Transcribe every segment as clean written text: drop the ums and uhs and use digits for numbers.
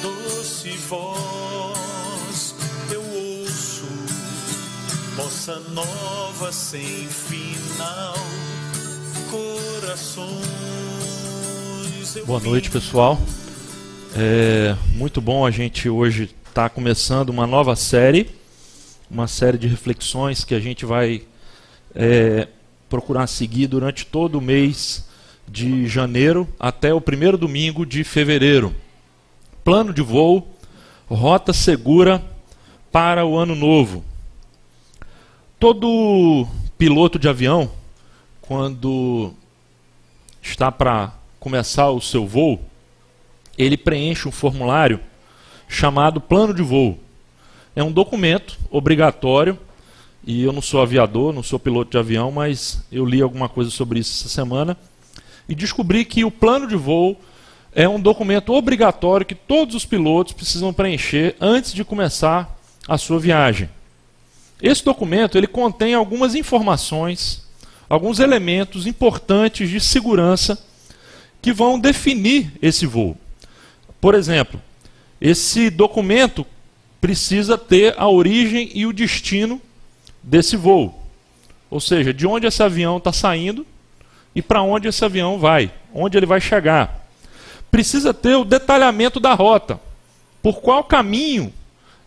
doce voz eu ouço, bossa nova sem final, corações. Boa noite, pessoal. Muito bom a gente hoje estar começando uma nova série, uma série de reflexões que a gente vai procurar seguir durante todo o mês de janeiro até o primeiro domingo de fevereiro. Plano de voo, rota segura para o ano novo. Todo piloto de avião, quando está para começar o seu voo, ele preenche um formulário chamado plano de voo. É um documento obrigatório, e eu não sou aviador, não sou piloto de avião, mas eu li alguma coisa sobre isso essa semana e descobri que o plano de voo é um documento obrigatório que todos os pilotos precisam preencher antes de começar a sua viagem. Esse documento ele contém algumas informações, alguns elementos importantes de segurança que vão definir esse voo. Por exemplo, esse documento precisa ter a origem e o destino desse voo. Ou seja, de onde esse avião está saindo e para onde esse avião vai, onde ele vai chegar. Precisa ter o detalhamento da rota, por qual caminho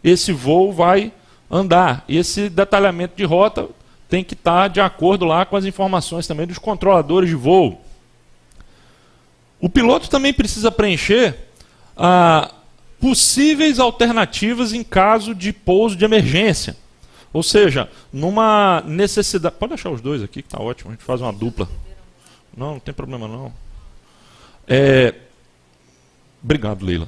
esse voo vai andar. E esse detalhamento de rota tem que estar de acordo lá com as informações também dos controladores de voo. O piloto também precisa preencher possíveis alternativas em caso de pouso de emergência. Ou seja, numa necessidade... Pode deixar os dois aqui, que está ótimo, a gente faz uma dupla. Não tem problema não. Obrigado, Leila.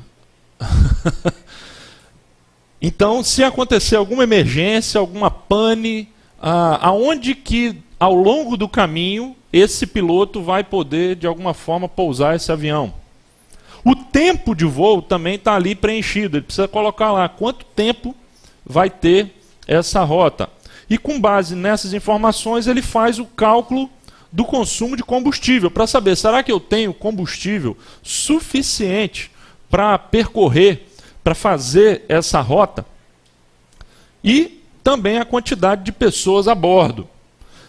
Então, se acontecer alguma emergência, alguma pane, aonde que ao longo do caminho esse piloto vai poder de alguma forma pousar esse avião? O tempo de voo também está ali preenchido, ele precisa colocar lá quanto tempo vai ter essa rota. E com base nessas informações ele faz o cálculo do consumo de combustível, para saber, será que eu tenho combustível suficiente para percorrer, para fazer essa rota? E também a quantidade de pessoas a bordo.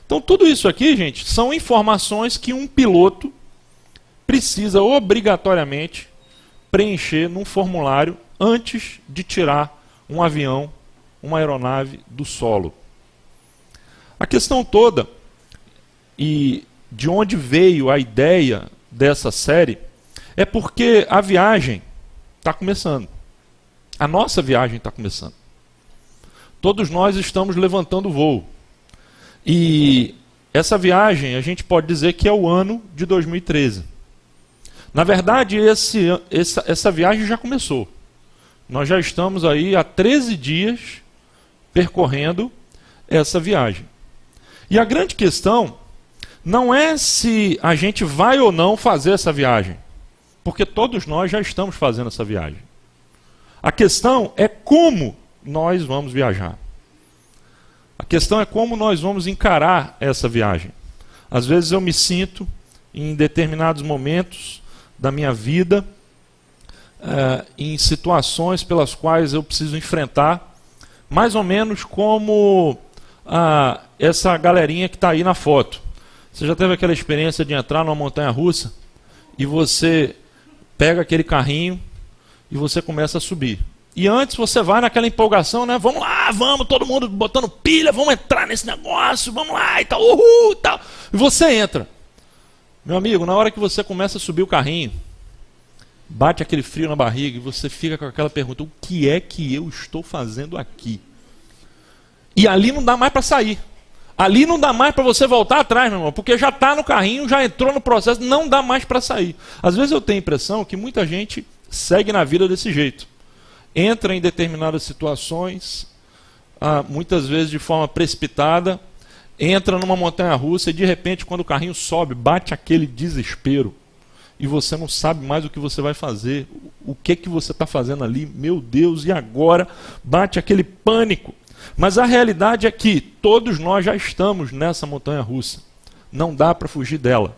Então tudo isso aqui, gente, são informações que um piloto precisa obrigatoriamente preencher num formulário antes de tirar um avião, uma aeronave do solo. A questão toda, e de onde veio a ideia dessa série, é porque a viagem está começando. A nossa viagem está começando. Todos nós estamos levantando voo. E essa viagem, a gente pode dizer que é o ano de 2013. Na verdade, essa viagem já começou. Nós já estamos aí há 13 dias percorrendo essa viagem. E a grande questão não é se a gente vai ou não fazer essa viagem, porque todos nós já estamos fazendo essa viagem. A questão é como nós vamos viajar. A questão é como nós vamos encarar essa viagem. Às vezes eu me sinto, em determinados momentos da minha vida, em situações pelas quais eu preciso enfrentar, mais ou menos como essa galerinha que está aí na foto. Você já teve aquela experiência de entrar numa montanha-russa e você pega aquele carrinho e você começa a subir. E antes você vai naquela empolgação, né? Vamos lá, vamos, todo mundo botando pilha, vamos entrar nesse negócio, vamos lá e tal, uhul e tal. E você entra. Meu amigo, na hora que você começa a subir o carrinho, bate aquele frio na barriga e você fica com aquela pergunta: o que é que eu estou fazendo aqui? E ali não dá mais para sair. Ali não dá mais para você voltar atrás, meu irmão, porque já está no carrinho, já entrou no processo, não dá mais para sair. Às vezes eu tenho a impressão que muita gente segue na vida desse jeito. Entra em determinadas situações, muitas vezes de forma precipitada, entra numa montanha-russa e de repente, quando o carrinho sobe, bate aquele desespero. E você não sabe mais o que você vai fazer. O que você está fazendo ali? Meu Deus, e agora? Bate aquele pânico. Mas a realidade é que todos nós já estamos nessa montanha-russa. Não dá para fugir dela.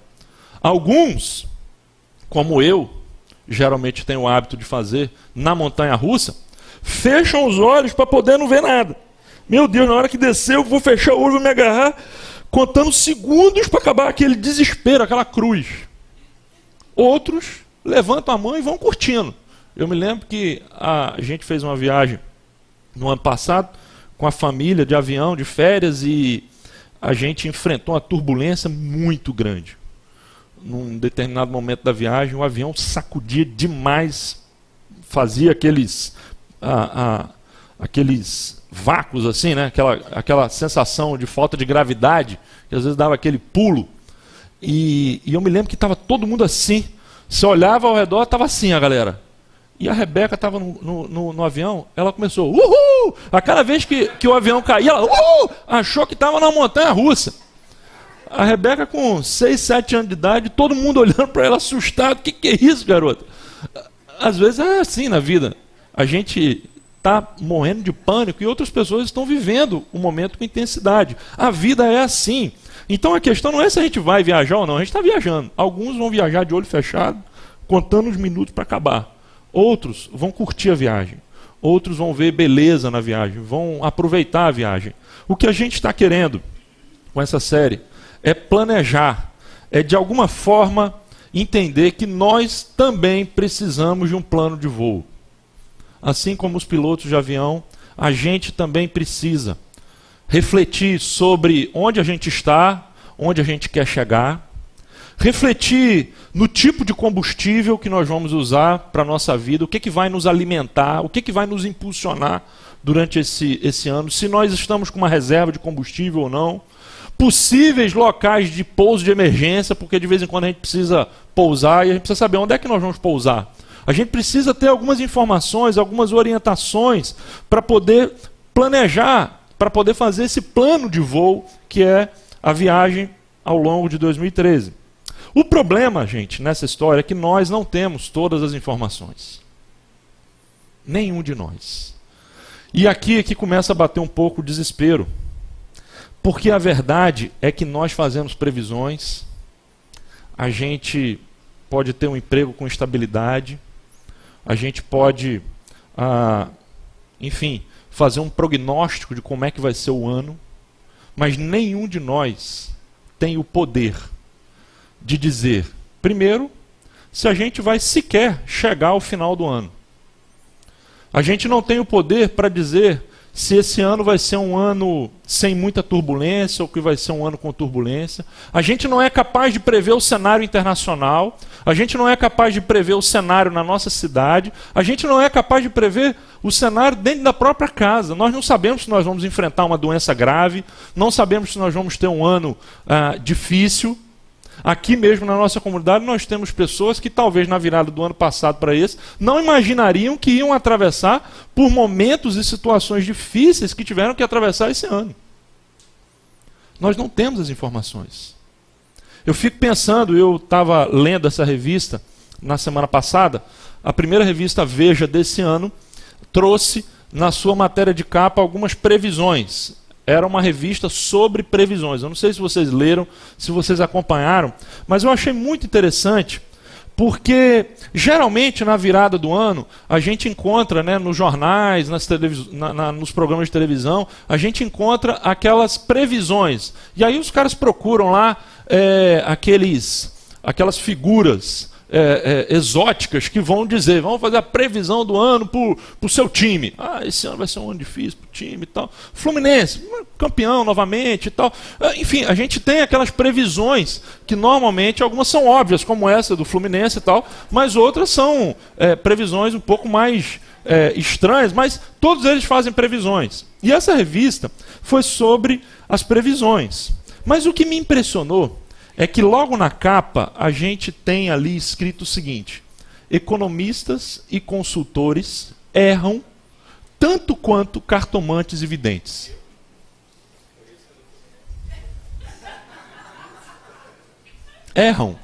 Alguns, como eu, geralmente têm o hábito de fazer na montanha-russa, fecham os olhos para poder não ver nada. Meu Deus, na hora que descer eu vou fechar o olho, vou me agarrar, contando segundos para acabar aquele desespero, aquela cruz. Outros levantam a mão e vão curtindo. Eu me lembro que a gente fez uma viagem no ano passado com a família de avião, de férias, e a gente enfrentou uma turbulência muito grande. Num determinado momento da viagem, o avião sacudia demais, fazia aqueles vácuos assim, né? Aquela sensação de falta de gravidade, que às vezes dava aquele pulo. E eu me lembro que estava todo mundo assim. Você olhava ao redor, estava assim a galera. E a Rebeca estava no avião, ela começou, uhul! A cada vez que o avião caía, ela, uhul! Achou que estava na montanha-russa. A Rebeca com 6, 7 anos de idade, todo mundo olhando para ela assustado. O que é isso, garota? Às vezes é assim na vida. A gente está morrendo de pânico e outras pessoas estão vivendo o momento com intensidade. A vida é assim. Então a questão não é se a gente vai viajar ou não, a gente está viajando. Alguns vão viajar de olho fechado, contando os minutos para acabar. Outros vão curtir a viagem. Outros vão ver beleza na viagem, vão aproveitar a viagem. O que a gente está querendo com essa série é planejar, é de alguma forma entender que nós também precisamos de um plano de voo. Assim como os pilotos de avião, a gente também precisa refletir sobre onde a gente está, onde a gente quer chegar, refletir no tipo de combustível que nós vamos usar para a nossa vida, o que vai nos alimentar, o que vai nos impulsionar durante esse ano, se nós estamos com uma reserva de combustível ou não, possíveis locais de pouso de emergência, porque de vez em quando a gente precisa pousar e a gente precisa saber onde é que nós vamos pousar. A gente precisa ter algumas informações, algumas orientações para poder planejar, para poder fazer esse plano de voo que é a viagem ao longo de 2013. O problema, gente, nessa história é que nós não temos todas as informações. Nenhum de nós. E aqui é que começa a bater um pouco o desespero. Porque a verdade é que nós fazemos previsões, a gente pode ter um emprego com estabilidade, a gente pode, enfim, fazer um prognóstico de como é que vai ser o ano, mas nenhum de nós tem o poder de dizer, primeiro, se a gente vai sequer chegar ao final do ano. A gente não tem o poder para dizer se esse ano vai ser um ano sem muita turbulência ou que vai ser um ano com turbulência. A gente não é capaz de prever o cenário internacional, a gente não é capaz de prever o cenário na nossa cidade, a gente não é capaz de prever o cenário dentro da própria casa. Nós não sabemos se nós vamos enfrentar uma doença grave, não sabemos se nós vamos ter um ano difícil. Aqui mesmo na nossa comunidade nós temos pessoas que talvez na virada do ano passado para esse não imaginariam que iam atravessar por momentos e situações difíceis que tiveram que atravessar esse ano. Nós não temos as informações. Eu fico pensando, eu estava lendo essa revista na semana passada, a primeira revista Veja desse ano trouxe na sua matéria de capa algumas previsões. Era uma revista sobre previsões. Eu não sei se vocês leram, se vocês acompanharam, mas eu achei muito interessante, porque geralmente na virada do ano, a gente encontra, né, nos jornais, nos programas de televisão, a gente encontra aquelas previsões. E aí os caras procuram lá aquelas figuras exóticas que vão dizer, vamos fazer a previsão do ano para o seu time. Esse ano vai ser um ano difícil para o time e tal. Fluminense, campeão novamente e tal. Enfim, a gente tem aquelas previsões que normalmente algumas são óbvias, como essa do Fluminense e tal, mas outras são previsões um pouco mais estranhas, mas todos eles fazem previsões. E essa revista foi sobre as previsões. Mas o que me impressionou é que logo na capa a gente tem ali escrito o seguinte: economistas e consultores erram tanto quanto cartomantes e videntes. Erram.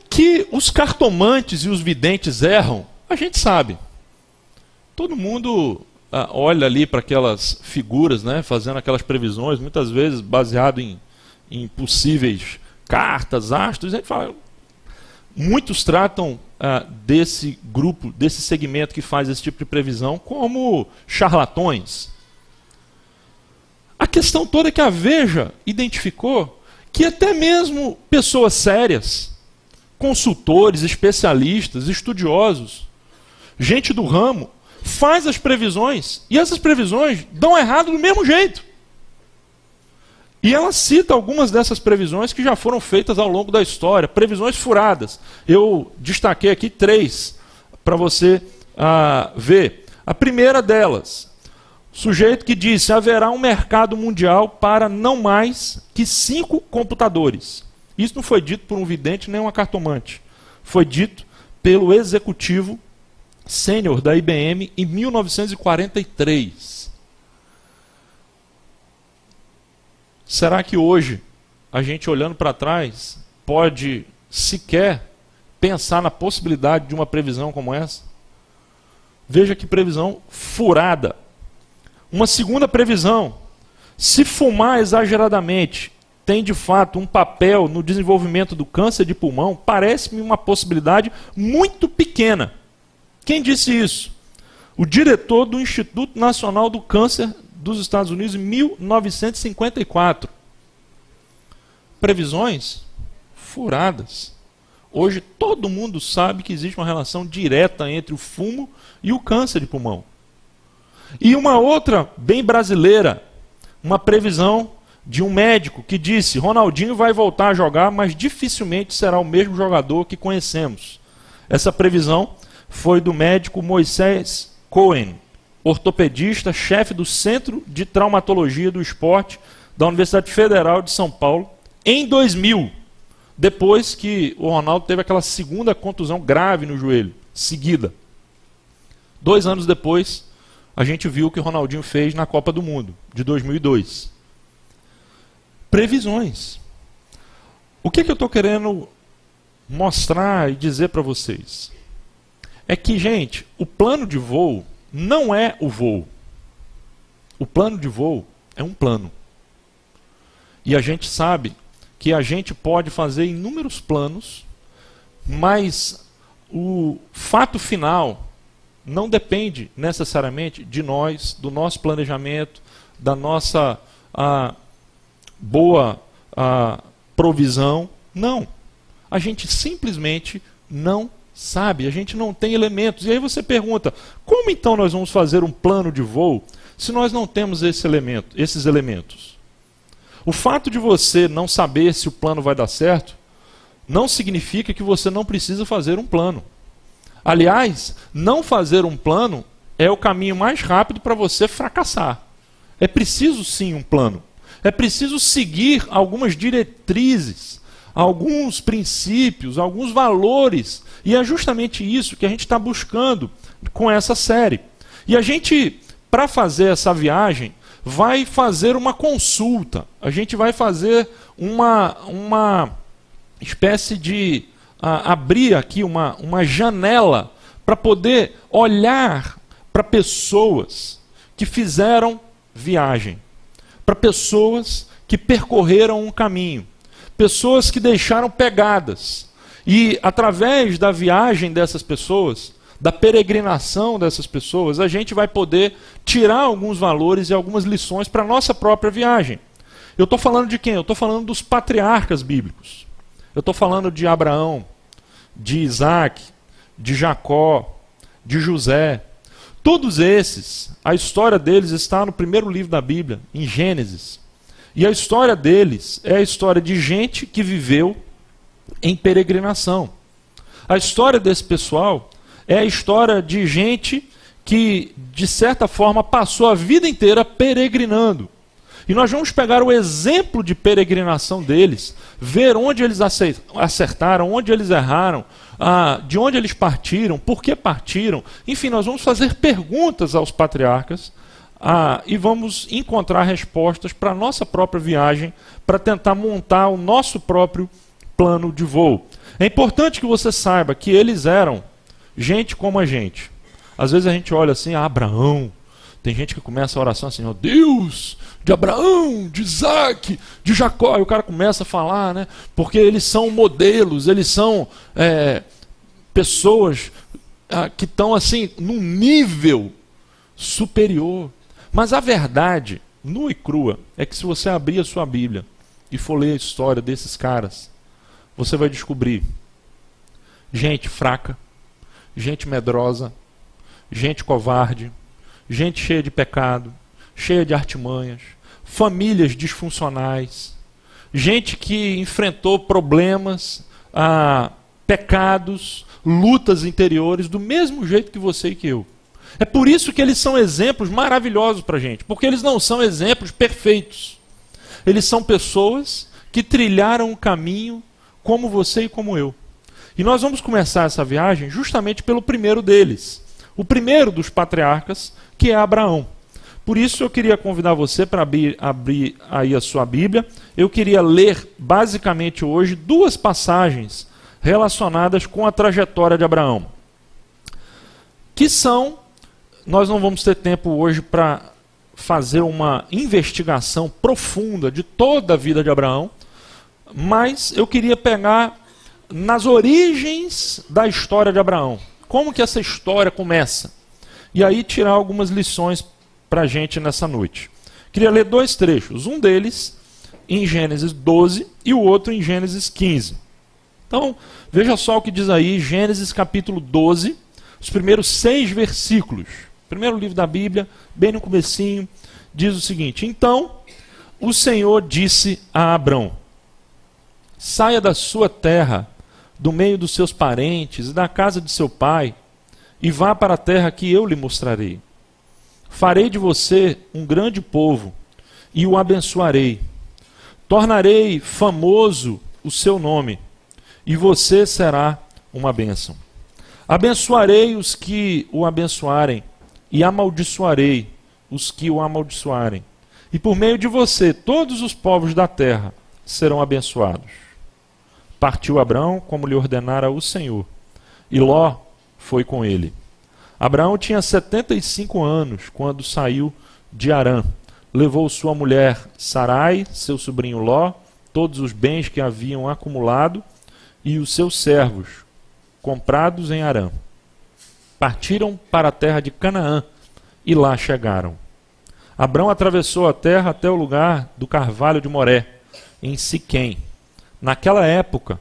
Que os cartomantes e os videntes erram, a gente sabe. Todo mundo olha ali para aquelas figuras, né, fazendo aquelas previsões, muitas vezes baseado em possíveis cartas, astros, e a gente fala, muitos tratam desse grupo, desse segmento que faz esse tipo de previsão como charlatões. A questão toda é que a Veja identificou que até mesmo pessoas sérias, consultores, especialistas, estudiosos, gente do ramo, faz as previsões e essas previsões dão errado do mesmo jeito. E ela cita algumas dessas previsões que já foram feitas ao longo da história, previsões furadas. Eu destaquei aqui 3 para você ver. A primeira delas, o sujeito que disse: haverá um mercado mundial para não mais que 5 computadores. Isso não foi dito por um vidente nem uma cartomante. Foi dito pelo executivo sênior da IBM em 1943. Será que hoje, a gente olhando para trás, pode sequer pensar na possibilidade de uma previsão como essa? Veja que previsão furada. Uma segunda previsão: se fumar exageradamente tem de fato um papel no desenvolvimento do câncer de pulmão, parece-me uma possibilidade muito pequena. Quem disse isso? O diretor do Instituto Nacional do Câncer dos Estados Unidos em 1954. Previsões furadas. Hoje todo mundo sabe que existe uma relação direta entre o fumo e o câncer de pulmão. E uma outra, bem brasileira, uma previsão de um médico que disse: Ronaldinho vai voltar a jogar, mas dificilmente será o mesmo jogador que conhecemos. Essa previsão foi do médico Moisés Cohen, ortopedista, chefe do Centro de Traumatologia do Esporte da Universidade Federal de São Paulo, em 2000, depois que o Ronaldo teve aquela segunda contusão grave no joelho, seguida. 2 anos depois, a gente viu o que o Ronaldinho fez na Copa do Mundo, de 2002. Previsões. O que eu estou querendo mostrar e dizer para vocês? É que, gente, o plano de voo não é o voo. O plano de voo é um plano. E a gente sabe que a gente pode fazer inúmeros planos, mas o fato final não depende necessariamente de nós, do nosso planejamento, da nossa boa provisão. Não. A gente simplesmente não sabe, a gente não tem elementos. E aí você pergunta: como então nós vamos fazer um plano de voo se nós não temos esses elementos? O fato de você não saber se o plano vai dar certo não significa que você não precisa fazer um plano. Aliás, não fazer um plano é o caminho mais rápido para você fracassar. É preciso sim um plano. É preciso seguir algumas diretrizes, alguns princípios, alguns valores. E é justamente isso que a gente está buscando com essa série. E a gente, para fazer essa viagem, vai fazer uma consulta. A gente vai fazer uma espécie de abrir aqui uma janela para poder olhar para pessoas que fizeram viagem, para pessoas que percorreram um caminho, pessoas que deixaram pegadas. E através da viagem dessas pessoas, da peregrinação dessas pessoas, a gente vai poder tirar alguns valores e algumas lições para a nossa própria viagem. Eu estou falando de quem? Eu estou falando dos patriarcas bíblicos. Eu estou falando de Abraão, de Isaac, de Jacó, de José. Todos esses, a história deles está no primeiro livro da Bíblia, em Gênesis. E a história deles é a história de gente que viveu em peregrinação. A história desse pessoal é a história de gente que, de certa forma, passou a vida inteira peregrinando. E nós vamos pegar o exemplo de peregrinação deles, ver onde eles acertaram, onde eles erraram, de onde eles partiram, por que partiram. Enfim, nós vamos fazer perguntas aos patriarcas e vamos encontrar respostas para a nossa própria viagem, para tentar montar o nosso próprio plano de voo. É importante que você saiba que eles eram gente como a gente. Às vezes a gente olha assim: Abraão. Tem gente que começa a oração assim: ó Deus, de Abraão, de Isaac, de Jacó. E o cara começa a falar, né? Porque eles são modelos, eles são pessoas que estão assim, num nível superior. Mas a verdade, nua e crua, é que se você abrir a sua Bíblia e for ler a história desses caras, você vai descobrir gente fraca, gente medrosa, gente covarde, gente cheia de pecado, cheia de artimanhas, famílias disfuncionais, gente que enfrentou problemas, pecados, lutas interiores do mesmo jeito que você e que eu. É por isso que eles são exemplos maravilhosos para a gente, porque eles não são exemplos perfeitos. Eles são pessoas que trilharam um caminho como você e como eu. E nós vamos começar essa viagem justamente pelo primeiro deles, o primeiro dos patriarcas, que é Abraão. Por isso eu queria convidar você para abrir aí a sua Bíblia. Eu queria ler basicamente hoje duas passagens relacionadas com a trajetória de Abraão. Nós não vamos ter tempo hoje para fazer uma investigação profunda de toda a vida de Abraão, mas eu queria pegar nas origens da história de Abraão. Como que essa história começa? E aí tirar algumas lições para a gente nessa noite. Queria ler dois trechos, um deles em Gênesis 12 e o outro em Gênesis 15. Então, veja só o que diz aí, Gênesis capítulo 12, os primeiros 6 versículos. Primeiro livro da Bíblia, bem no comecinho, diz o seguinte: Então, o Senhor disse a Abrão: saia da sua terra, do meio dos seus parentes e da casa de seu pai, e vá para a terra que eu lhe mostrarei. Farei de você um grande povo, e o abençoarei. Tornarei famoso o seu nome, e você será uma bênção. Abençoarei os que o abençoarem, e amaldiçoarei os que o amaldiçoarem. E por meio de você, todos os povos da terra serão abençoados. Partiu Abrão, como lhe ordenara o Senhor, e Ló foi com ele. Abraão tinha 75 anos quando saiu de Harã. Levou sua mulher Sarai, seu sobrinho Ló, todos os bens que haviam acumulado e os seus servos, comprados em Harã. Partiram para a terra de Canaã e lá chegaram. Abrão atravessou a terra até o lugar do carvalho de Moré, em Siquém. Naquela época,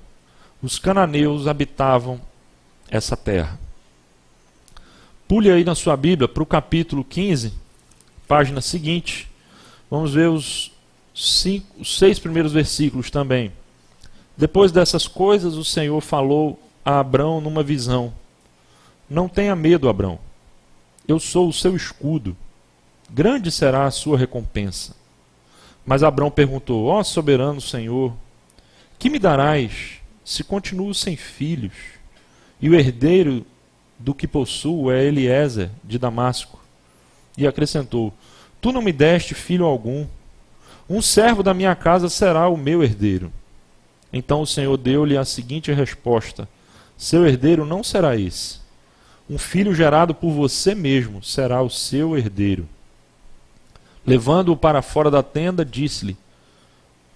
os cananeus habitavam essa terra. Pule aí na sua Bíblia para o capítulo 15, página seguinte. Vamos ver os 6 primeiros versículos também. Depois dessas coisas, o Senhor falou a Abrão numa visão: Não tenha medo, Abrão. Eu sou o seu escudo. Grande será a sua recompensa. Mas Abrão perguntou: Ó soberano Senhor, que me darás se continuo sem filhos? E o herdeiro do que possuo é Eliezer de Damasco. E acrescentou: Tu não me deste filho algum. Um servo da minha casa será o meu herdeiro. Então o Senhor deu-lhe a seguinte resposta: Seu herdeiro não será esse. Um filho gerado por você mesmo será o seu herdeiro. Levando-o para fora da tenda, disse-lhe: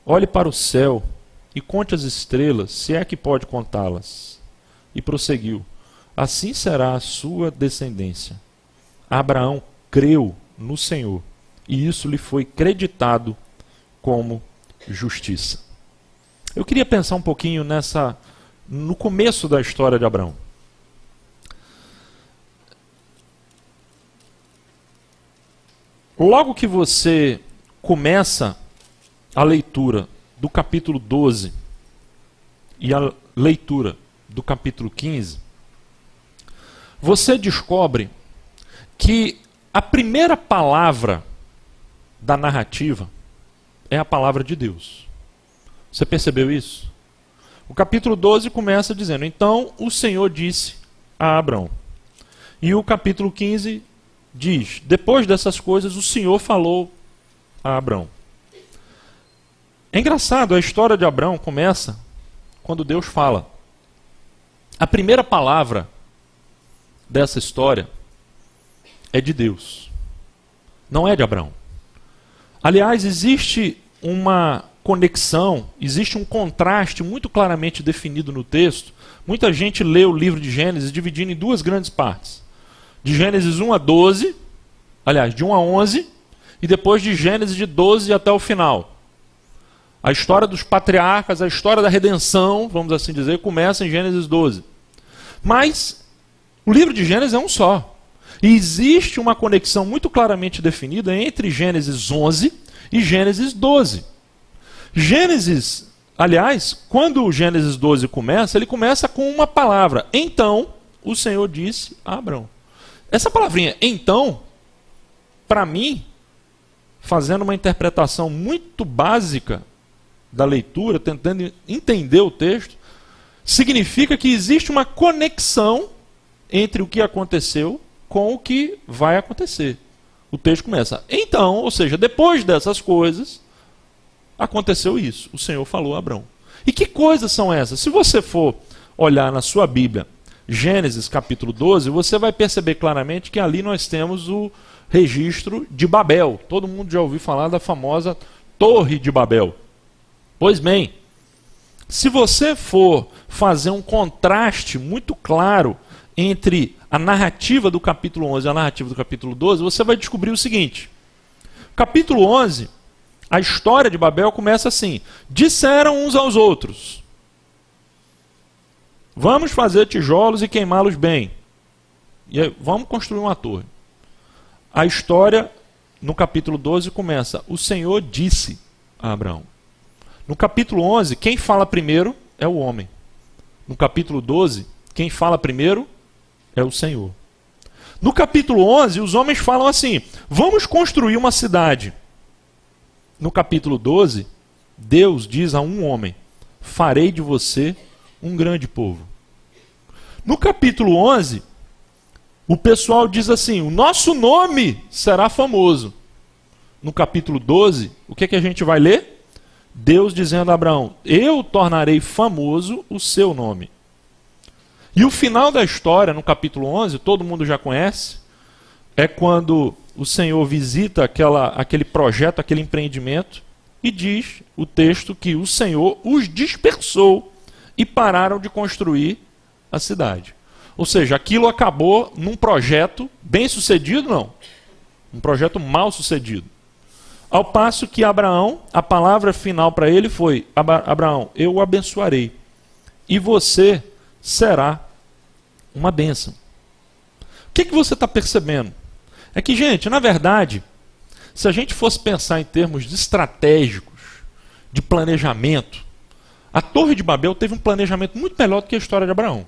Olhe para o céu e conte as estrelas, se é que pode contá-las. E prosseguiu: Assim será a sua descendência. Abraão creu no Senhor, e isso lhe foi creditado como justiça. Eu queria pensar um pouquinho no começo da história de Abraão. Logo que você começa a leitura do capítulo 12 e a leitura do capítulo 15, você descobre que a primeira palavra da narrativa é a palavra de Deus. Você percebeu isso? O capítulo 12 começa dizendo: Então o Senhor disse a Abrão. E o capítulo 15 diz: Depois dessas coisas o Senhor falou a Abrão. É engraçado, a história de Abrão começa quando Deus fala. A primeira palavra dessa história é de Deus, não é de Abrão. Aliás, existe uma conexão, existe um contraste muito claramente definido no texto. Muita gente lê o livro de Gênesis dividindo em duas grandes partes. De Gênesis 1 a 12, aliás, de 1 a 11, e depois de Gênesis de 12 até o final. A história dos patriarcas, a história da redenção, vamos assim dizer, começa em Gênesis 12. Mas o livro de Gênesis é um só. E existe uma conexão muito claramente definida entre Gênesis 11 e Gênesis 12. Gênesis, aliás, quando o Gênesis 12 começa, ele começa com uma palavra. Então, o Senhor disse a Abrão. Essa palavrinha, então, para mim, fazendo uma interpretação muito básica da leitura, tentando entender o texto, significa que existe uma conexão entre o que aconteceu com o que vai acontecer. O texto começa, então, ou seja, depois dessas coisas, aconteceu isso. O Senhor falou a Abrão. E que coisas são essas? Se você for olhar na sua Bíblia, Gênesis capítulo 12, você vai perceber claramente que ali nós temos o registro de Babel. Todo mundo já ouviu falar da famosa Torre de Babel. Pois bem, se você for fazer um contraste muito claro entre a narrativa do capítulo 11 e a narrativa do capítulo 12, você vai descobrir o seguinte. Capítulo 11, a história de Babel começa assim. Disseram uns aos outros: vamos fazer tijolos e queimá-los bem. E aí, vamos construir uma torre. A história, no capítulo 12, começa. O Senhor disse a Abraão. No capítulo 11, quem fala primeiro é o homem. No capítulo 12, quem fala primeiro é o Senhor. No capítulo 11, os homens falam assim: vamos construir uma cidade. No capítulo 12, Deus diz a um homem: farei de você um grande povo. No capítulo 11, o pessoal diz assim: o nosso nome será famoso. No capítulo 12, o que a gente vai ler? Deus dizendo a Abraão: eu tornarei famoso o seu nome. E o final da história, no capítulo 11, todo mundo já conhece, é quando o Senhor visita aquele projeto, aquele empreendimento, e diz o texto que o Senhor os dispersou e pararam de construir a cidade. Ou seja, aquilo acabou num projeto bem sucedido, não. Um projeto mal sucedido. Ao passo que Abraão, a palavra final para ele foi: Abraão, eu o abençoarei, e você será uma bênção. O que você está percebendo? É que, gente, na verdade, se a gente fosse pensar em termos estratégicos, de planejamento, a Torre de Babel teve um planejamento muito melhor do que a história de Abraão.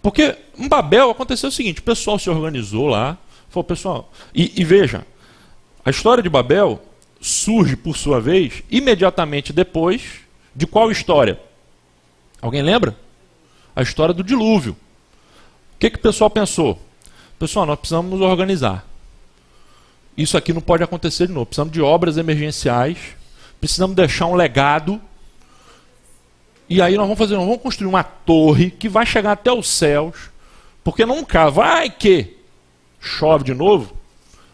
Porque em Babel aconteceu o seguinte: o pessoal se organizou lá, falou, pessoal, e veja, a história de Babel surge, por sua vez, imediatamente depois de qual história? Alguém lembra? A história do dilúvio. O que o pessoal pensou? Pessoal, nós precisamos nos organizar. Isso aqui não pode acontecer de novo. Precisamos de obras emergenciais, precisamos deixar um legado. E aí nós vamos construir uma torre que vai chegar até os céus, porque num caso, vai que chove de novo,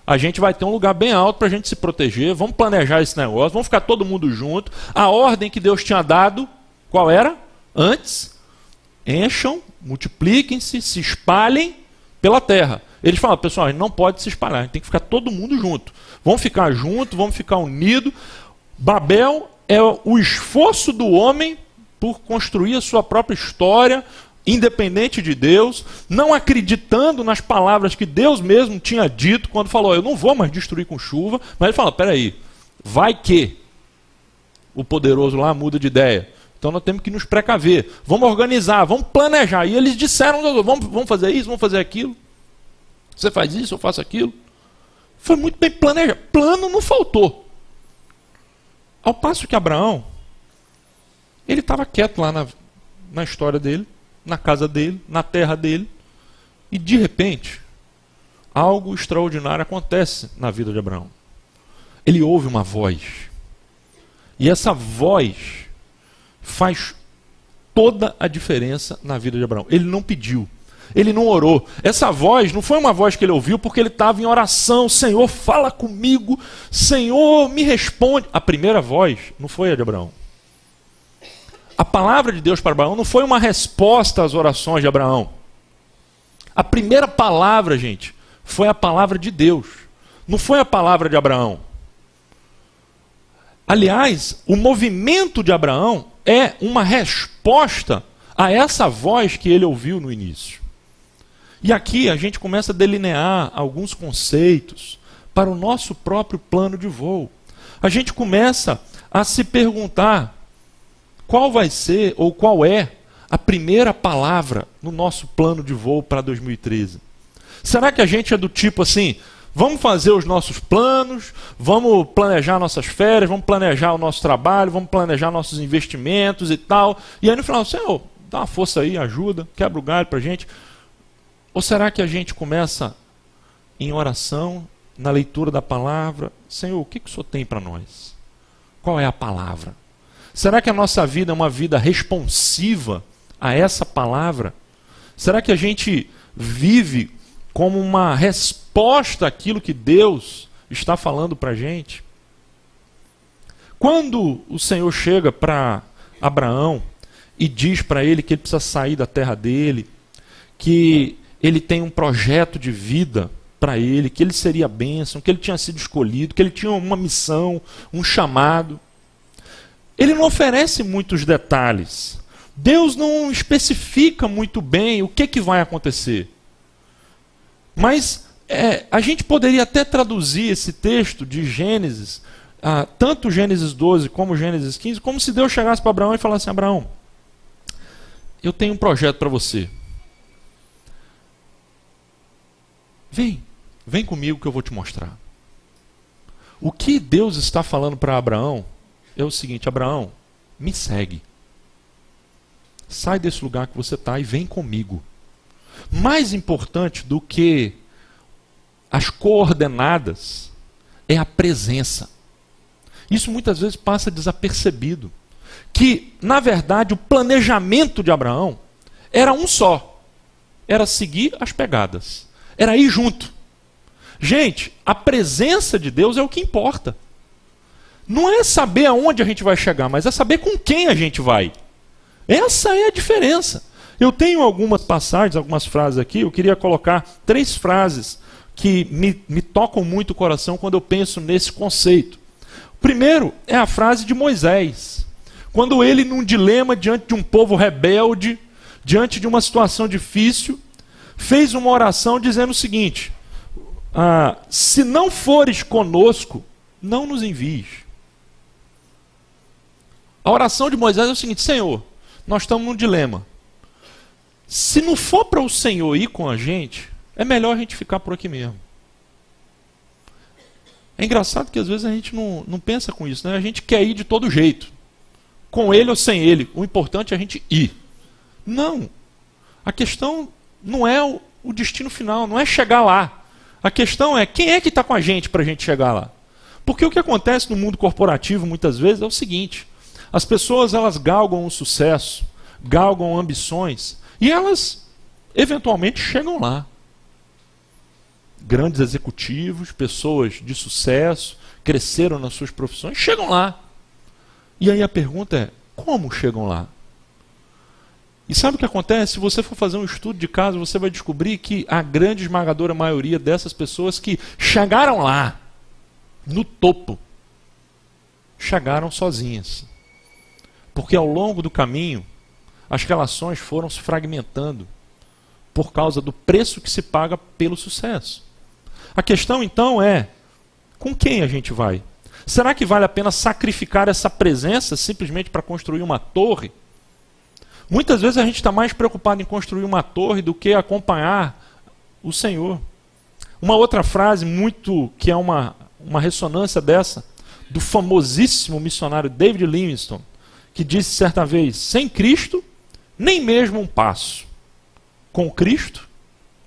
a gente vai ter um lugar bem alto para a gente se proteger, vamos planejar esse negócio, vamos ficar todo mundo junto. A ordem que Deus tinha dado, qual era? Antes, encham, multipliquem-se, se espalhem pela terra. Eles falam, pessoal, a gente não pode se espalhar, a gente tem que ficar todo mundo junto. Vamos ficar juntos, vamos ficar unidos. Babel é o esforço do homem por construir a sua própria história, independente de Deus, não acreditando nas palavras que Deus mesmo tinha dito quando falou: eu não vou mais destruir com chuva. Mas ele fala: peraí, vai que o poderoso lá muda de ideia. Então nós temos que nos precaver, vamos organizar, vamos planejar. E eles disseram: vamos fazer isso, vamos fazer aquilo. Você faz isso, eu faço aquilo. Foi muito bem planejado. Plano não faltou. Ao passo que Abraão, ele estava quieto lá na história dele, na casa dele, na terra dele, e de repente, algo extraordinário acontece na vida de Abraão. Ele ouve uma voz, e essa voz faz toda a diferença na vida de Abraão. Ele não pediu. Ele não orou. Essa voz não foi uma voz que ele ouviu porque ele estava em oração. Senhor, fala comigo. Senhor, me responde. A primeira voz não foi a de Abraão. A palavra de Deus para Abraão não foi uma resposta às orações de Abraão. A primeira palavra, gente, foi a palavra de Deus. Não foi a palavra de Abraão. Aliás, o movimento de Abraão é uma resposta a essa voz que ele ouviu no início. E aqui a gente começa a delinear alguns conceitos para o nosso próprio plano de voo. A gente começa a se perguntar qual vai ser ou qual é a primeira palavra no nosso plano de voo para 2013. Será que a gente é do tipo assim, vamos fazer os nossos planos, vamos planejar nossas férias, vamos planejar o nosso trabalho, vamos planejar nossos investimentos e tal, e aí no final, Senhor, dá uma força aí, ajuda, quebra o galho para a gente. Ou será que a gente começa em oração, na leitura da palavra, Senhor, o que o Senhor tem para nós? Qual é a palavra? Será que a nossa vida é uma vida responsiva a essa palavra? Será que a gente vive como uma resposta àquilo que Deus está falando para a gente? Quando o Senhor chega para Abraão e diz para ele que ele precisa sair da terra dele, que ele tem um projeto de vida para ele, que ele seria bênção, que ele tinha sido escolhido, que ele tinha uma missão, um chamado, ele não oferece muitos detalhes. Deus não especifica muito bem o que vai acontecer. Mas a gente poderia até traduzir esse texto de Gênesis, tanto Gênesis 12 como Gênesis 15, como se Deus chegasse para Abraão e falasse assim, Abraão, eu tenho um projeto para você. Vem comigo que eu vou te mostrar. O que Deus está falando para Abraão é o seguinte, Abraão, me segue. Sai desse lugar que você está e vem comigo. Mais importante do que as coordenadas é a presença. Isso muitas vezes passa desapercebido. Que, na verdade, o planejamento de Abraão era um só. Era seguir as pegadas. Era ir junto. Gente, a presença de Deus é o que importa. Não é saber aonde a gente vai chegar, mas é saber com quem a gente vai. Essa é a diferença. Eu tenho algumas passagens, algumas frases aqui, eu queria colocar 3 frases que me tocam muito o coração quando eu penso nesse conceito. Primeiro é a frase de Moisés. Quando ele, num dilema diante de um povo rebelde, diante de uma situação difícil, fez uma oração dizendo o seguinte, se não fores conosco, não nos envies. A oração de Moisés é o seguinte, Senhor, nós estamos num dilema. Se não for para o Senhor ir com a gente, é melhor a gente ficar por aqui mesmo. É engraçado que às vezes a gente não pensa com isso, né? A gente quer ir de todo jeito. Com ele ou sem ele. O importante é a gente ir. Não. A questão não é o destino final, não é chegar lá. A questão é quem é que está com a gente para a gente chegar lá. Porque o que acontece no mundo corporativo muitas vezes é o seguinte. As pessoas elas galgam o sucesso, galgam ambições e elas eventualmente chegam lá. Grandes executivos, pessoas de sucesso, cresceram nas suas profissões, chegam lá. E aí a pergunta é, como chegam lá? E sabe o que acontece? Se você for fazer um estudo de caso, você vai descobrir que a grande esmagadora maioria dessas pessoas que chegaram lá, no topo, chegaram sozinhas. Porque ao longo do caminho, as relações foram se fragmentando por causa do preço que se paga pelo sucesso. A questão então é, com quem a gente vai? Será que vale a pena sacrificar essa presença simplesmente para construir uma torre? Muitas vezes a gente está mais preocupado em construir uma torre do que acompanhar o Senhor. Uma outra frase que é uma ressonância dessa, do famosíssimo missionário David Livingstone, que disse certa vez, sem Cristo, nem mesmo um passo. Com Cristo,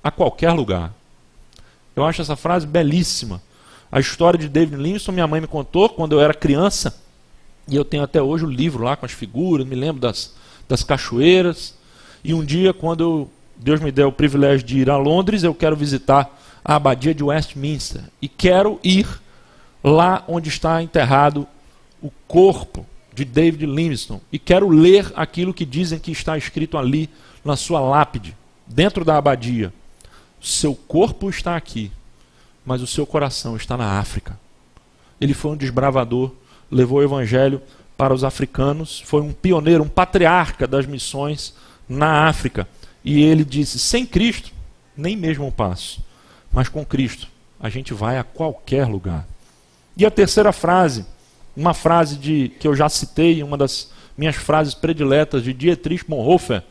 a qualquer lugar. Eu acho essa frase belíssima. A história de David Livingstone, minha mãe me contou quando eu era criança, e eu tenho até hoje o livro lá com as figuras, me lembro das cachoeiras, e um dia quando eu Deus me deu o privilégio de ir a Londres, eu quero visitar a abadia de Westminster. E quero ir lá onde está enterrado o corpo de David Livingstone. E quero ler aquilo que dizem que está escrito ali na sua lápide, dentro da abadia. Seu corpo está aqui, mas o seu coração está na África. Ele foi um desbravador, levou o evangelho para os africanos, foi um pioneiro, um patriarca das missões na África. E ele disse, sem Cristo, nem mesmo um passo. Mas com Cristo, a gente vai a qualquer lugar. E a terceira frase, uma frase que eu já citei, uma das minhas frases prediletas de Dietrich Bonhoeffer,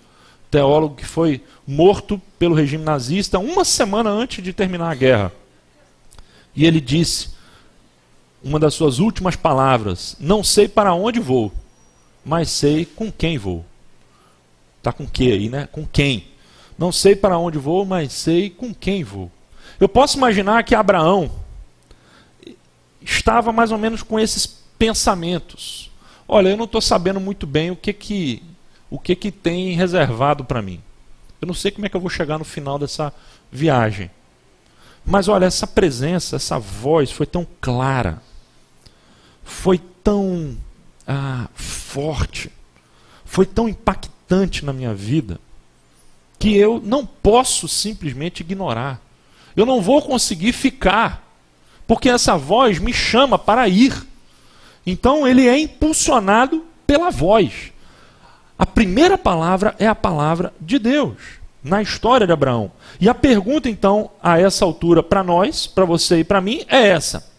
teólogo que foi morto pelo regime nazista uma semana antes de terminar a guerra. E ele disse, uma das suas últimas palavras, não sei para onde vou, mas sei com quem vou. Está com que aí, né? Com quem? Não sei para onde vou, mas sei com quem vou. Eu posso imaginar que Abraão estava mais ou menos com esses pensamentos. Olha, eu não estou sabendo muito bem o que tem reservado para mim. Eu não sei como é que eu vou chegar no final dessa viagem. Mas olha, essa presença, essa voz foi tão clara, foi tão forte, foi tão impactante na minha vida, que eu não posso simplesmente ignorar. Eu não vou conseguir ficar, porque essa voz me chama para ir. Então ele é impulsionado pela voz. A primeira palavra é a palavra de Deus, na história de Abraão. E a pergunta então, a essa altura, para nós, para você e para mim, é essa.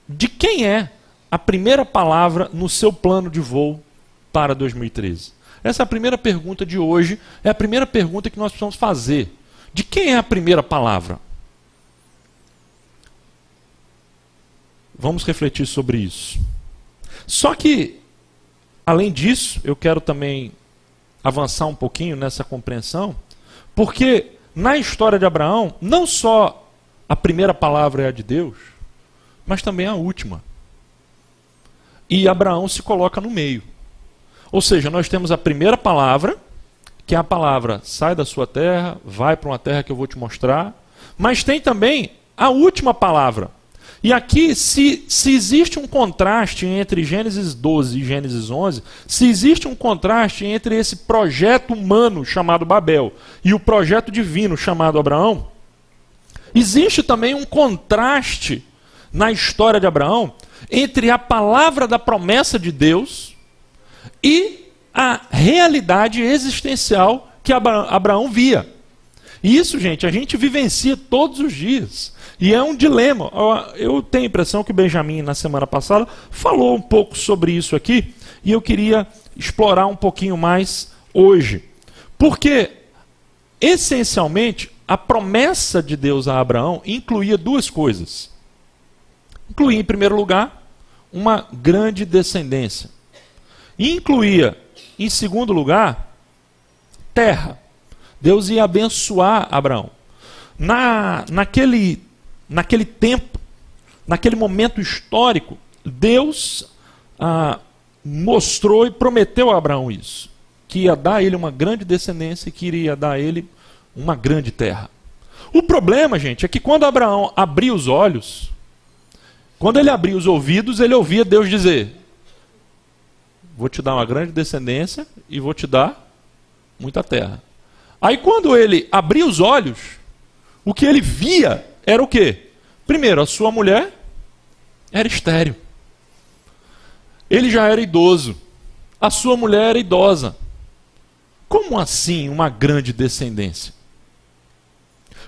De quem é a primeira palavra no seu plano de voo para 2013? Essa é a primeira pergunta de hoje, é a primeira pergunta que nós precisamos fazer. De quem é a primeira palavra? Vamos refletir sobre isso. Só que, além disso, eu quero também avançar um pouquinho nessa compreensão, porque na história de Abraão, não só a primeira palavra é a de Deus, mas também a última. E Abraão se coloca no meio. Ou seja, nós temos a primeira palavra, que é a palavra, sai da sua terra, vai para uma terra que eu vou te mostrar, mas tem também a última palavra. E aqui, se existe um contraste entre Gênesis 12 e Gênesis 11, se existe um contraste entre esse projeto humano chamado Babel e o projeto divino chamado Abraão, existe também um contraste na história de Abraão entre a palavra da promessa de Deus e a realidade existencial que Abraão via. E isso, gente, a gente vivencia todos os dias. E é um dilema. Eu tenho a impressão que o Benjamin, na semana passada, falou um pouco sobre isso aqui, e eu queria explorar um pouquinho mais hoje. Porque, essencialmente, a promessa de Deus a Abraão incluía duas coisas. Incluía, em primeiro lugar, uma grande descendência. E incluía, em segundo lugar, terra. Deus ia abençoar Abraão. Naquele tempo, naquele momento histórico, Deus mostrou e prometeu a Abraão isso. Que ia dar a ele uma grande descendência e que iria dar a ele uma grande terra. O problema, gente, é que quando Abraão abria os olhos, quando ele abria os ouvidos, ele ouvia Deus dizer: vou te dar uma grande descendência e vou te dar muita terra. Aí quando ele abria os olhos, o que ele via era o quê? Primeiro, a sua mulher era estéril. Ele já era idoso. A sua mulher era idosa. Como assim uma grande descendência?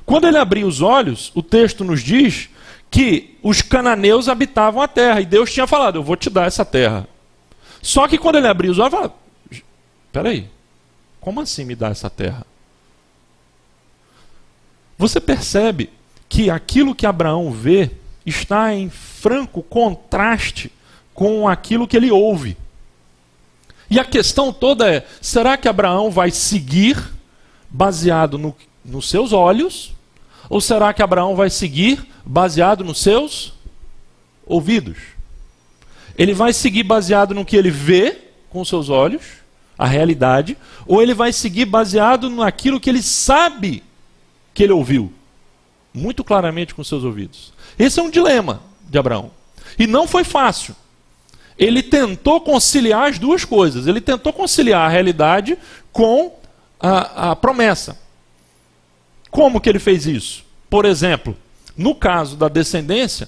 Quando ele abria os olhos, o texto nos diz que os cananeus habitavam a terra. E Deus tinha falado, eu vou te dar essa terra. Só que quando ele abria os olhos, ele falava, peraí, como assim me dar essa terra? Você percebe que aquilo que Abraão vê está em franco contraste com aquilo que ele ouve. E a questão toda é, será que Abraão vai seguir baseado nos seus olhos? Ou será que Abraão vai seguir baseado nos seus ouvidos? Ele vai seguir baseado no que ele vê com os seus olhos? a realidade, ou ele vai seguir baseado naquilo que ele sabe que ele ouviu, muito claramente com seus ouvidos. Esse é um dilema de Abraão. E não foi fácil. Ele tentou conciliar as duas coisas. Ele tentou conciliar a realidade com a promessa. Como que ele fez isso? Por exemplo, no caso da descendência,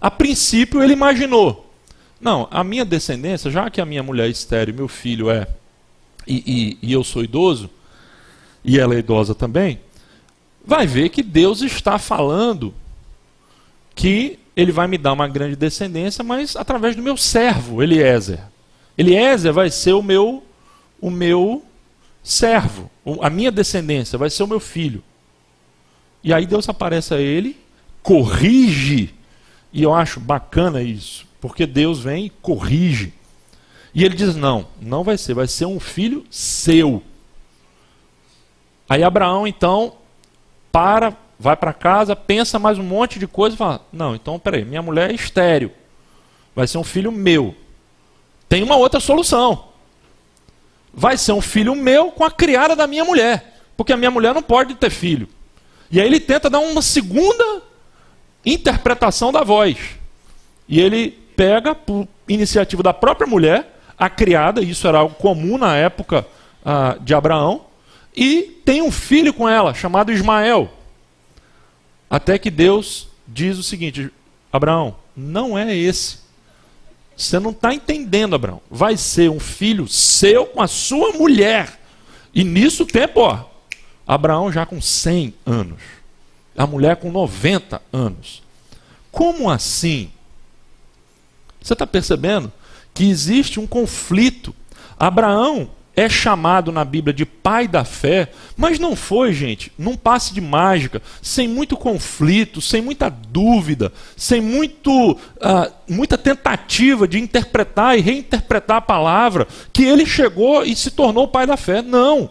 a princípio ele imaginou, não, a minha descendência, já que a minha mulher é estéril, meu filho é, e eu sou idoso, e ela é idosa também, vai ver que Deus está falando que ele vai me dar uma grande descendência, mas através do meu servo, Eliezer. Eliezer vai ser o meu servo, a minha descendência, vai ser o meu filho. E aí Deus aparece a ele, corrige, e eu acho bacana isso, porque Deus vem e corrige. E ele diz, não, não vai ser um filho seu. Aí Abraão, então, vai para casa, pensa mais um monte de coisa e fala, não, então peraí, minha mulher é estéril, vai ser um filho meu. Tem uma outra solução. Vai ser um filho meu com a criada da minha mulher, porque a minha mulher não pode ter filho. E aí ele tenta dar uma segunda interpretação da voz. E ele pega, por iniciativa da própria mulher, a criada, isso era algo comum na época de Abraão, e tem um filho com ela, chamado Ismael. Até que Deus diz o seguinte, Abraão, não é esse. Você não está entendendo, Abraão. Vai ser um filho seu com a sua mulher. E nisso tempo, Abraão já com 100 anos. A mulher com 90 anos. Como assim? Você está percebendo que existe um conflito? Abraão é chamado na Bíblia de pai da fé, mas não foi, gente, num passe de mágica, sem muito conflito, sem muita dúvida, sem muita tentativa de interpretar e reinterpretar a palavra, que ele chegou e se tornou pai da fé. Não.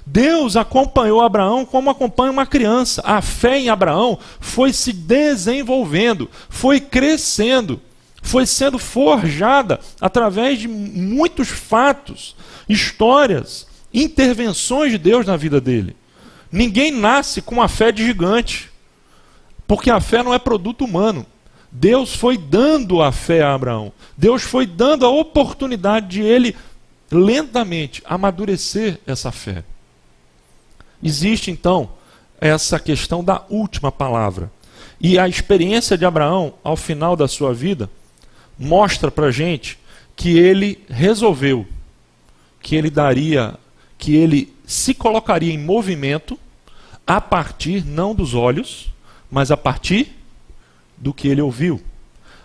Deus acompanhou Abraão como acompanha uma criança. A fé em Abraão foi se desenvolvendo, foi crescendo, foi sendo forjada através de muitos fatos, histórias, intervenções de Deus na vida dele. Ninguém nasce com a fé de gigante, porque a fé não é produto humano. Deus foi dando a fé a Abraão. Deus foi dando a oportunidade de ele lentamente amadurecer essa fé. Existe então essa questão da última palavra. E a experiência de Abraão, ao final da sua vida, mostra para a gente que ele resolveu, que ele se colocaria em movimento a partir não dos olhos, mas a partir do que ele ouviu.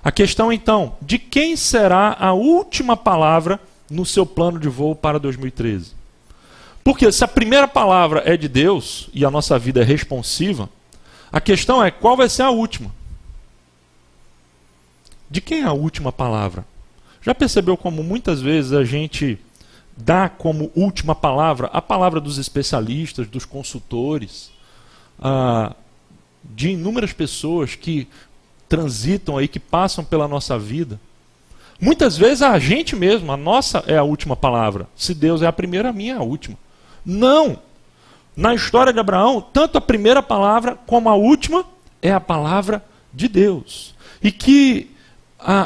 A questão então, de quem será a última palavra no seu plano de voo para 2013? Porque se a primeira palavra é de Deus e a nossa vida é responsiva, a questão é qual vai ser a última? De quem é a última palavra? Já percebeu como muitas vezes a gente dá como última palavra a palavra dos especialistas, dos consultores, de inúmeras pessoas que transitam aí, que passam pela nossa vida? Muitas vezes a gente mesmo, a nossa é a última palavra. Se Deus é a primeira, a minha é a última. Não! Na história de Abraão, tanto a primeira palavra como a última é a palavra de Deus. E que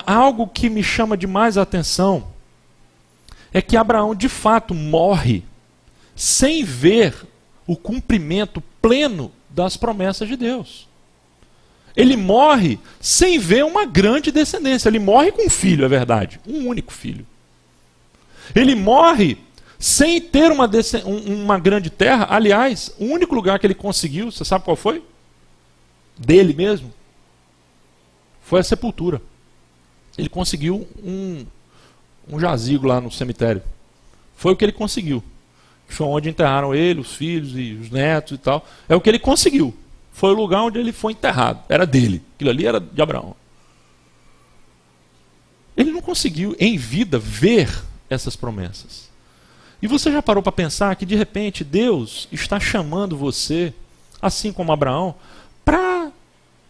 algo que me chama demais a atenção é que Abraão de fato morre sem ver o cumprimento pleno das promessas de Deus. Ele morre sem ver uma grande descendência. Ele morre com um filho, é verdade, um único filho. Ele morre sem ter uma grande terra. Aliás, o único lugar que ele conseguiu, você sabe qual foi? Dele mesmo. Foi a sepultura. Ele conseguiu um jazigo lá no cemitério. Foi o que ele conseguiu. Foi onde enterraram ele, os filhos e os netos e tal. É o que ele conseguiu. Foi o lugar onde ele foi enterrado. Era dele. Aquilo ali era de Abraão. Ele não conseguiu, em vida, ver essas promessas. E você já parou para pensar que, de repente, Deus está chamando você, assim como Abraão, para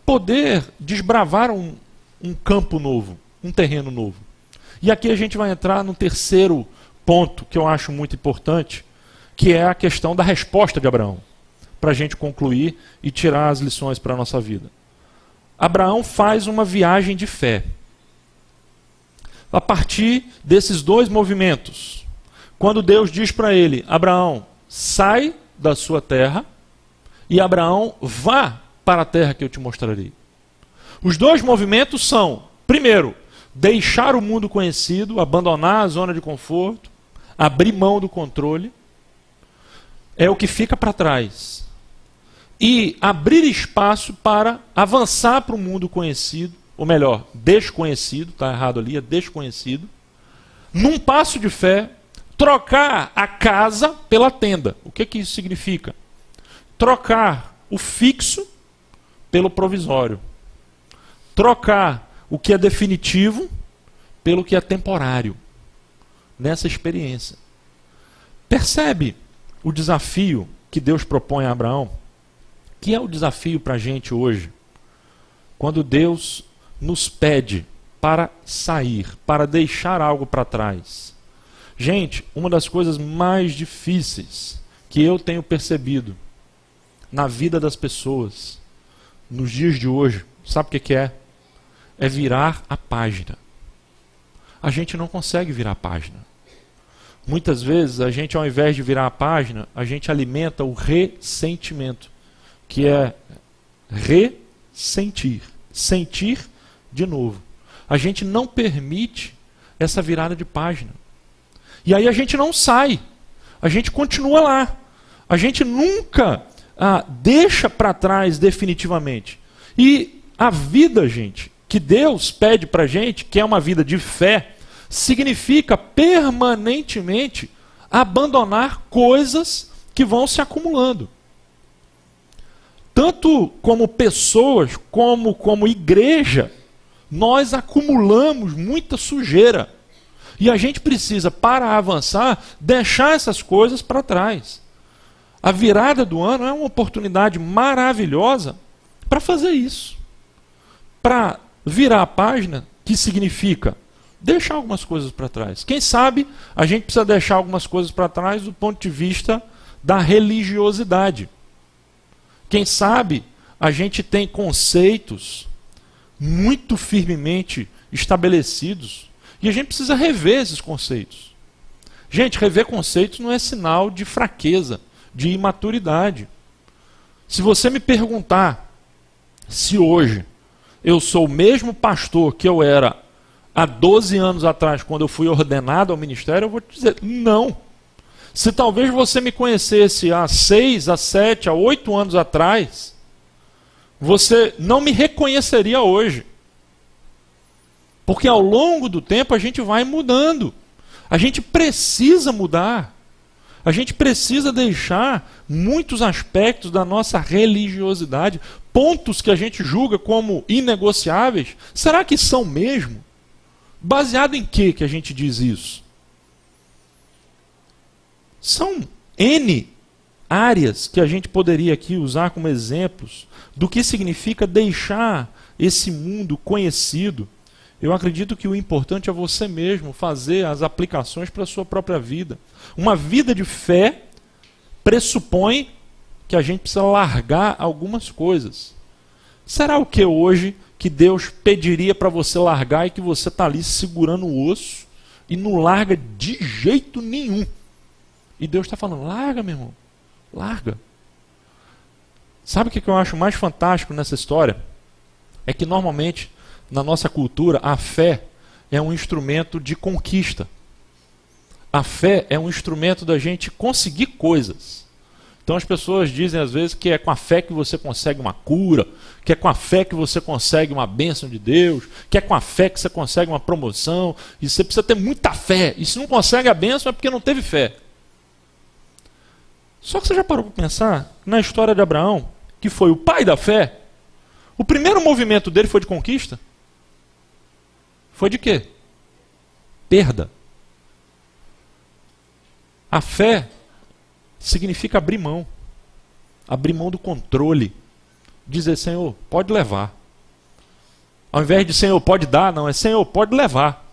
poder desbravar um campo novo, um terreno novo. E aqui a gente vai entrar no terceiro ponto que eu acho muito importante, que é a questão da resposta de Abraão, para a gente concluir e tirar as lições para a nossa vida. Abraão faz uma viagem de fé. A partir desses dois movimentos, quando Deus diz para ele, Abraão, sai da sua terra e Abraão, vá para a terra que eu te mostrarei. Os dois movimentos são, primeiro, deixar o mundo conhecido, abandonar a zona de conforto, abrir mão do controle, é o que fica para trás. E abrir espaço para avançar para o mundo conhecido, ou melhor, desconhecido, está errado ali, é desconhecido, num passo de fé, trocar a casa pela tenda. O que isso significa? Trocar o fixo pelo provisório. Trocar o que é definitivo pelo que é temporário. Nessa experiência. Percebe o desafio que Deus propõe a Abraão? Que é o desafio para a gente hoje? Quando Deus nos pede para sair, para deixar algo para trás. Gente, uma das coisas mais difíceis que eu tenho percebido na vida das pessoas, nos dias de hoje, sabe o que é? É virar a página. A gente não consegue virar a página. Muitas vezes, a gente, ao invés de virar a página, a gente alimenta o ressentimento, que é ressentir, sentir de novo. A gente não permite essa virada de página. E aí a gente não sai, a gente continua lá. A gente nunca deixa para trás definitivamente. E a vida, gente, que Deus pede para a gente, que é uma vida de fé, significa permanentemente abandonar coisas que vão se acumulando. Tanto como pessoas, como igreja, nós acumulamos muita sujeira. E a gente precisa, para avançar, deixar essas coisas para trás. A virada do ano é uma oportunidade maravilhosa para fazer isso. Para virar a página, que significa deixar algumas coisas para trás. Quem sabe a gente precisa deixar algumas coisas para trás do ponto de vista da religiosidade. Quem sabe a gente tem conceitos muito firmemente estabelecidos e a gente precisa rever esses conceitos. Gente, rever conceitos não é sinal de fraqueza, de imaturidade. Se você me perguntar se hoje eu sou o mesmo pastor que eu era há 12 anos atrás, quando eu fui ordenado ao ministério, eu vou te dizer, não. Se talvez você me conhecesse há 6, há 7, há 8 anos atrás, você não me reconheceria hoje. Porque ao longo do tempo a gente vai mudando. A gente precisa mudar. A gente precisa deixar muitos aspectos da nossa religiosidade, pontos que a gente julga como inegociáveis. Será que são mesmo? Baseado em que a gente diz isso? São N áreas que a gente poderia aqui usar como exemplos do que significa deixar esse mundo conhecido. Eu acredito que o importante é você mesmo fazer as aplicações para a sua própria vida. Uma vida de fé pressupõe que a gente precisa largar algumas coisas. Será o que hoje que Deus pediria para você largar e que você está ali segurando o osso e não larga de jeito nenhum? E Deus está falando, larga, meu irmão, larga. Sabe o que eu acho mais fantástico nessa história? É que normalmente, na nossa cultura, a fé é um instrumento de conquista. A fé é um instrumento da gente conseguir coisas. Então as pessoas dizem às vezes que é com a fé que você consegue uma cura, que é com a fé que você consegue uma bênção de Deus, que é com a fé que você consegue uma promoção, e você precisa ter muita fé. E se não consegue a bênção é porque não teve fé. Só que você já parou para pensar na história de Abraão, que foi o pai da fé? O primeiro movimento dele foi de conquista? Foi de quê? Perda. A fé significa abrir mão. Abrir mão do controle. Dizer, Senhor, pode levar. Ao invés de Senhor, pode dar, não, é Senhor, pode levar.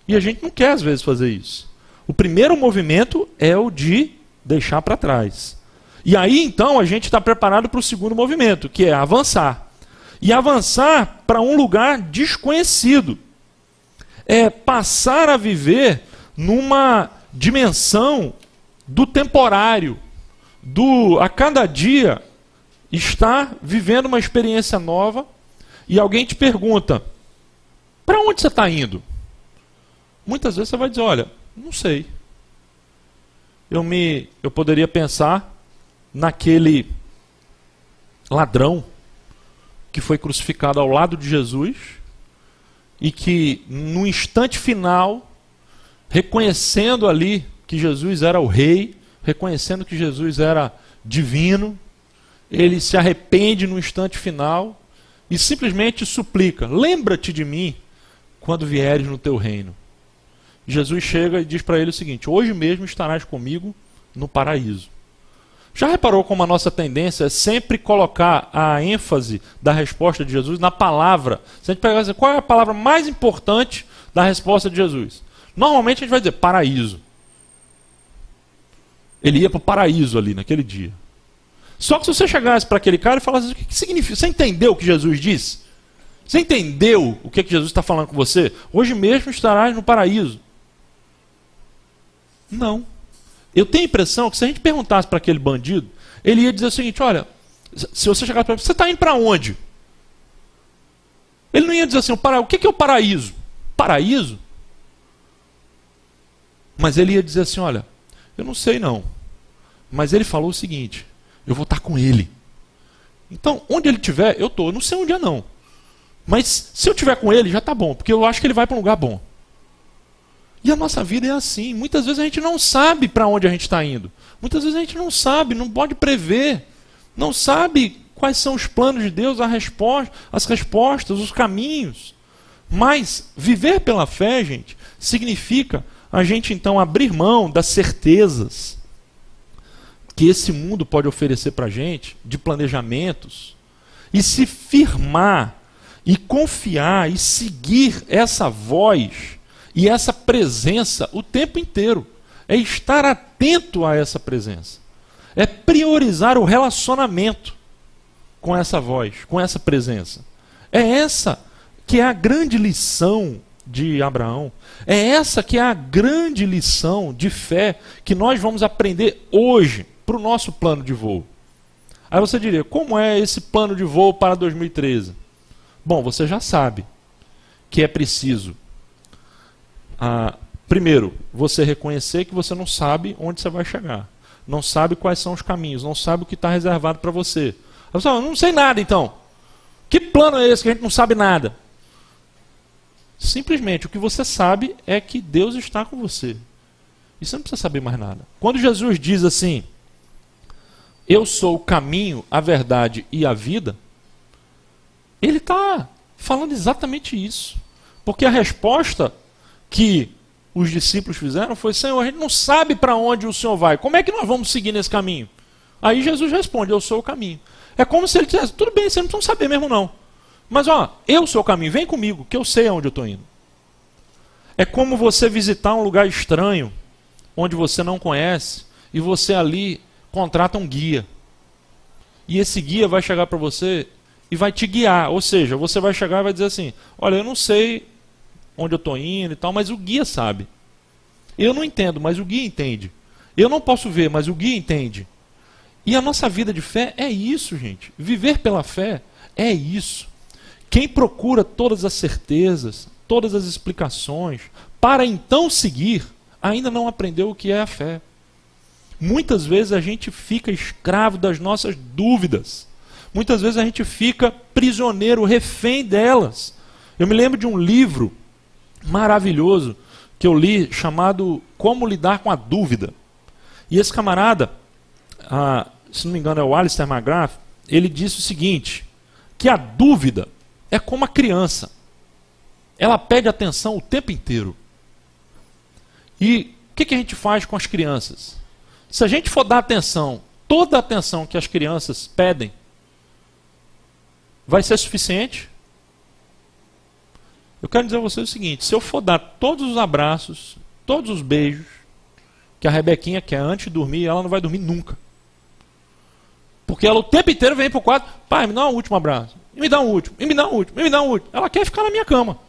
E a gente não quer às vezes fazer isso. O primeiro movimento é o de deixar para trás. E aí, então, a gente está preparado para o segundo movimento, que é avançar. E avançar para um lugar desconhecido. É passar a viver numa dimensão do temporário, do a cada dia estar vivendo uma experiência nova, e alguém te pergunta, para onde você está indo? Muitas vezes você vai dizer, olha, não sei. Eu poderia pensar naquele ladrão que foi crucificado ao lado de Jesus e que no instante final, reconhecendo ali que Jesus era o rei, reconhecendo que Jesus era divino, ele se arrepende no instante final e simplesmente suplica, lembra-te de mim quando vieres no teu reino. Jesus chega e diz para ele o seguinte, hoje mesmo estarás comigo no paraíso. Já reparou como a nossa tendência é sempre colocar a ênfase da resposta de Jesus na palavra? Se a gente pegar qual é a palavra mais importante da resposta de Jesus? Normalmente a gente vai dizer paraíso. Ele ia para o paraíso ali naquele dia. Só que se você chegasse para aquele cara e falasse, o que significa? Você entendeu o que Jesus disse? Você entendeu o que Jesus está falando com você? Hoje mesmo estarás no paraíso. Não. Eu tenho a impressão que se a gente perguntasse para aquele bandido, ele ia dizer o seguinte, olha, se você chegasse para ele, você está indo para onde? Ele não ia dizer assim, o que é o paraíso? Paraíso? Mas ele ia dizer assim, olha, eu não sei não, mas ele falou o seguinte, eu vou estar com ele. Então, onde ele estiver, eu estou. Eu não sei onde é não. Mas se eu estiver com ele, já está bom, porque eu acho que ele vai para um lugar bom. E a nossa vida é assim. Muitas vezes a gente não sabe para onde a gente está indo. Muitas vezes a gente não sabe, não pode prever. Não sabe quais são os planos de Deus, as respostas, os caminhos. Mas viver pela fé, gente, significa a gente então abrir mão das certezas que esse mundo pode oferecer para a gente, de planejamentos, e se firmar, e confiar, e seguir essa voz e essa presença o tempo inteiro. É estar atento a essa presença. É priorizar o relacionamento com essa voz, com essa presença. É essa que é a grande lição de Abraão. É essa que é a grande lição de fé que nós vamos aprender hoje para o nosso plano de voo. Aí você diria, como é esse plano de voo para 2013? Bom, você já sabe que é preciso primeiro, você reconhecer que você não sabe onde você vai chegar. Não sabe quais são os caminhos, não sabe o que está reservado para você. Aí você fala, não sei nada então. Que plano é esse que a gente não sabe nada? Simplesmente o que você sabe é que Deus está com você. E você não precisa saber mais nada. Quando Jesus diz assim, eu sou o caminho, a verdade e a vida, ele está falando exatamente isso. Porque a resposta que os discípulos fizeram foi, Senhor, a gente não sabe para onde o Senhor vai. Como é que nós vamos seguir nesse caminho? Aí Jesus responde, eu sou o caminho. É como se ele dissesse, tudo bem, vocês não precisam saber mesmo não. Mas eu sou o caminho, vem comigo, que eu sei aonde eu estou indo. É como você visitar um lugar estranho, onde você não conhece, e você ali contrata um guia. E esse guia vai chegar para você e vai te guiar. Ou seja, você vai chegar e vai dizer assim, olha, eu não sei onde eu estou indo e tal, mas o guia sabe. Eu não entendo, mas o guia entende. Eu não posso ver, mas o guia entende. E a nossa vida de fé é isso, gente. Viver pela fé é isso. Quem procura todas as certezas, todas as explicações, para então seguir, ainda não aprendeu o que é a fé. Muitas vezes a gente fica escravo das nossas dúvidas. Muitas vezes a gente fica prisioneiro, refém delas. Eu me lembro de um livro maravilhoso que eu li, chamado Como Lidar com a Dúvida. E esse camarada, se não me engano é o Alistair McGrath, ele disse o seguinte, que a dúvida é como a criança. Ela pede atenção o tempo inteiro. E o que a gente faz com as crianças? Se a gente for dar atenção, toda a atenção que as crianças pedem, vai ser suficiente? Eu quero dizer a você o seguinte, se eu for dar todos os abraços, todos os beijos, que a Rebequinha quer antes de dormir, ela não vai dormir nunca. Porque ela o tempo inteiro vem pro quarto, pai, me dá um último abraço, e me dá um último, e me dá um último, e me dá um último. Ela quer ficar na minha cama.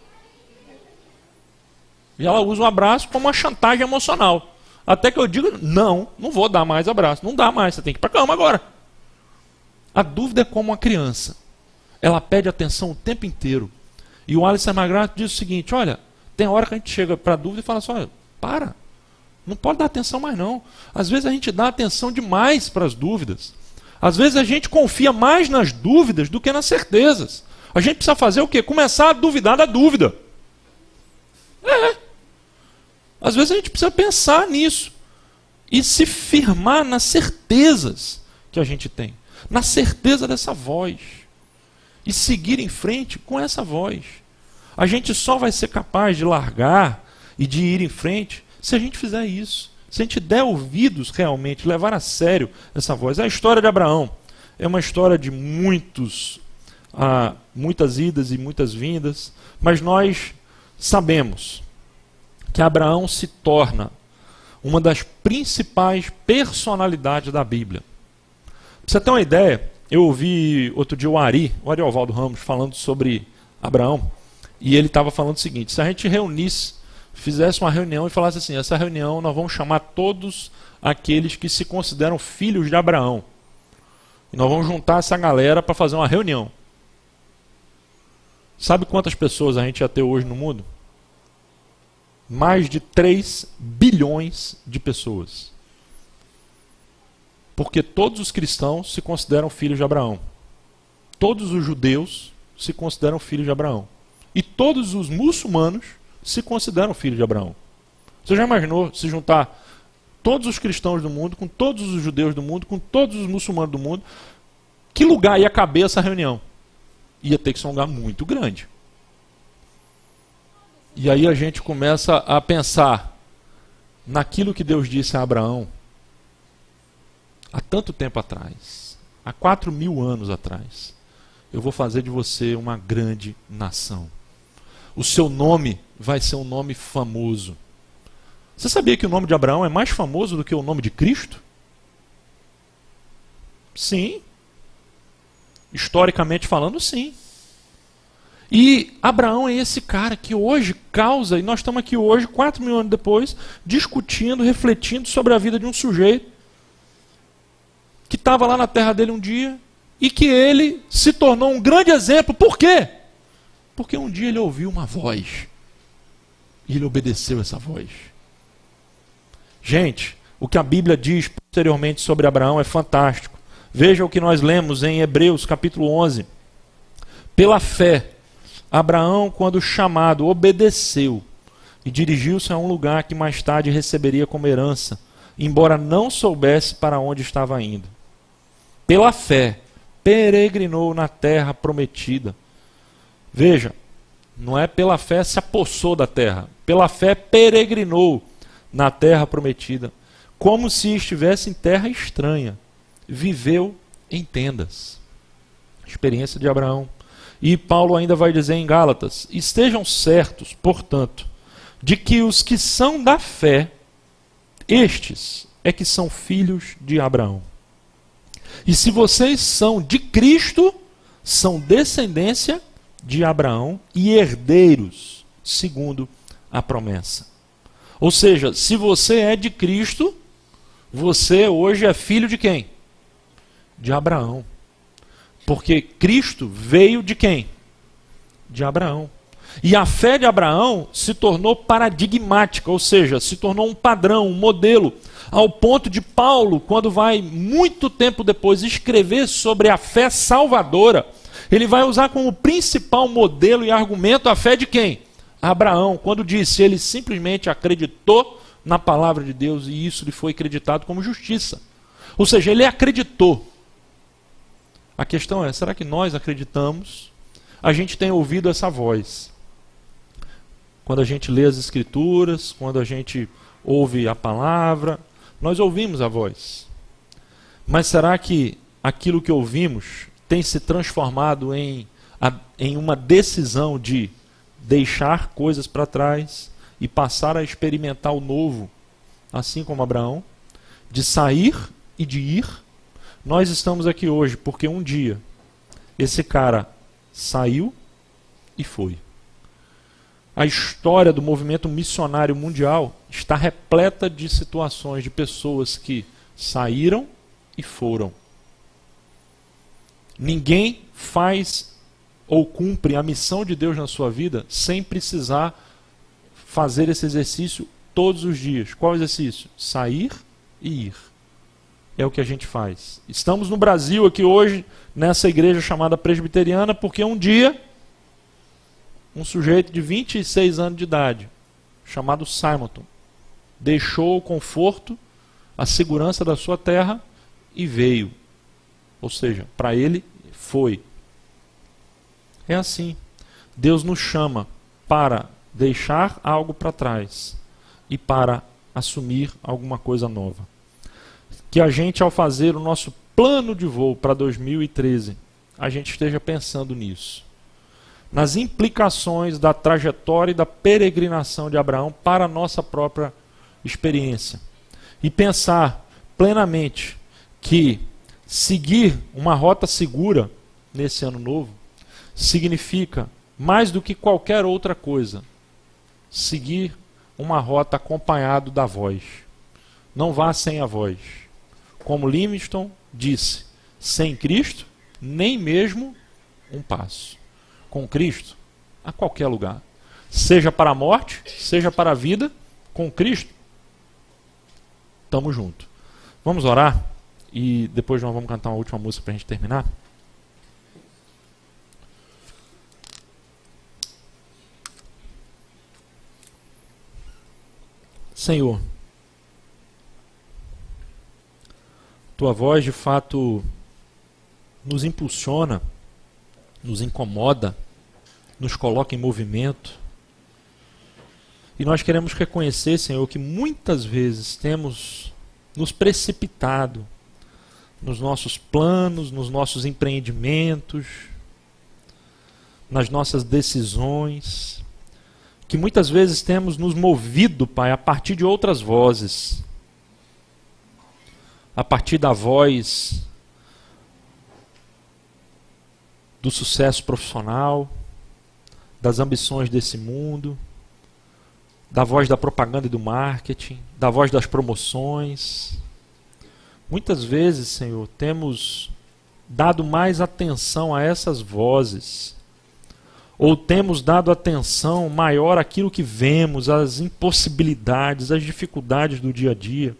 E ela usa o abraço como uma chantagem emocional. Até que eu digo, não vou dar mais abraço. Não dá mais, você tem que ir para a cama agora. A dúvida é como uma criança. Ela pede atenção o tempo inteiro. E o Alistair McGrath diz o seguinte, olha, tem hora que a gente chega para a dúvida e fala assim, olha, para, não pode dar atenção mais não. Às vezes a gente dá atenção demais para as dúvidas. Às vezes a gente confia mais nas dúvidas do que nas certezas. A gente precisa fazer o quê? Começar a duvidar da dúvida. Às vezes a gente precisa pensar nisso e se firmar nas certezas que a gente tem, na certeza dessa voz e seguir em frente com essa voz. A gente só vai ser capaz de largar e de ir em frente se a gente fizer isso, se a gente der ouvidos realmente, levar a sério essa voz. A história de Abraão é uma história de muitas idas e muitas vindas, mas nós sabemos que Abraão se torna uma das principais personalidades da Bíblia. Pra você ter uma ideia, eu ouvi outro dia o Ariovaldo Ramos falando sobre Abraão, e ele estava falando o seguinte, se a gente reunisse, fizesse uma reunião e falasse assim, essa reunião nós vamos chamar todos aqueles que se consideram filhos de Abraão. E nós vamos juntar essa galera para fazer uma reunião. Sabe quantas pessoas a gente ia ter hoje no mundo? Mais de 3 bilhões de pessoas. Porque todos os cristãos se consideram filhos de Abraão. Todos os judeus se consideram filhos de Abraão. E todos os muçulmanos se consideram filhos de Abraão. Você já imaginou se juntar todos os cristãos do mundo, com todos os judeus do mundo, com todos os muçulmanos do mundo? Que lugar ia caber essa reunião? Ia ter que ser um lugar muito grande. E aí a gente começa a pensar naquilo que Deus disse a Abraão há tanto tempo atrás, há 4.000 anos atrás. Eu vou fazer de você uma grande nação. O seu nome vai ser um nome famoso. Você sabia que o nome de Abraão é mais famoso do que o nome de Cristo? Sim. Historicamente falando, sim. E Abraão é esse cara que hoje causa, e nós estamos aqui hoje, 4.000 anos depois, discutindo, refletindo sobre a vida de um sujeito que estava lá na terra dele um dia e que ele se tornou um grande exemplo. Por quê? Porque um dia ele ouviu uma voz e ele obedeceu essa voz. Gente, o que a Bíblia diz posteriormente sobre Abraão é fantástico. Veja o que nós lemos em Hebreus capítulo 11. Pela fé, Abraão, quando chamado, obedeceu e dirigiu-se a um lugar que mais tarde receberia como herança, embora não soubesse para onde estava indo. Pela fé, peregrinou na terra prometida. Veja, não é pela fé se apossou da terra, pela fé peregrinou na terra prometida, como se estivesse em terra estranha. Viveu em tendas. Experiência de Abraão. E Paulo ainda vai dizer em Gálatas, estejam certos, portanto, de que os que são da fé, estes é que são filhos de Abraão. E se vocês são de Cristo, são descendência de Abraão e herdeiros, segundo a promessa. Ou seja, se você é de Cristo, você hoje é filho de quem? De Abraão. Porque Cristo veio de quem? De Abraão. E a fé de Abraão se tornou paradigmática, ou seja, se tornou um padrão, um modelo, ao ponto de Paulo, quando vai muito tempo depois escrever sobre a fé salvadora, ele vai usar como principal modelo e argumento a fé de quem? Abraão, quando disse, ele simplesmente acreditou na palavra de Deus e isso lhe foi acreditado como justiça. Ou seja, ele acreditou. A questão é, será que nós acreditamos? A gente tem ouvido essa voz. Quando a gente lê as Escrituras, quando a gente ouve a palavra, nós ouvimos a voz. Mas será que aquilo que ouvimos tem se transformado em uma decisão de deixar coisas para trás e passar a experimentar o novo assim como Abraão, de sair e de ir. Nós estamos aqui hoje porque um dia esse cara saiu e foi. A história do movimento missionário mundial está repleta de situações de pessoas que saíram e foram. Ninguém faz ou cumpre a missão de Deus na sua vida sem precisar fazer esse exercício todos os dias. Qual exercício? Sair e ir. É o que a gente faz. Estamos no Brasil aqui hoje, nessa igreja chamada presbiteriana, porque um dia um sujeito de 26 anos de idade, chamado Simonton, deixou o conforto, a segurança da sua terra e veio. Ou seja, para ele foi. É assim. Deus nos chama para deixar algo para trás e para assumir alguma coisa nova. Que a gente, ao fazer o nosso plano de voo para 2013, a gente esteja pensando nisso. Nas implicações da trajetória e da peregrinação de Abraão para a nossa própria experiência. E pensar plenamente que seguir uma rota segura nesse ano novo significa, mais do que qualquer outra coisa, seguir uma rota acompanhado da voz. Não vá sem a voz. Como Livingstone disse, sem Cristo, nem mesmo um passo. Com Cristo, a qualquer lugar. Seja para a morte, seja para a vida, com Cristo, estamos juntos. Vamos orar e depois nós vamos cantar uma última música para a gente terminar. Senhor, Tua voz de fato nos impulsiona, nos incomoda, nos coloca em movimento. E nós queremos reconhecer, Senhor, que muitas vezes temos nos precipitado nos nossos planos, nos nossos empreendimentos, nas nossas decisões, que muitas vezes temos nos movido, Pai, a partir de outras vozes, a partir da voz do sucesso profissional, das ambições desse mundo, da voz da propaganda e do marketing, da voz das promoções. Muitas vezes, Senhor, temos dado mais atenção a essas vozes, ou temos dado atenção maior àquilo que vemos, às impossibilidades, às dificuldades do dia a dia,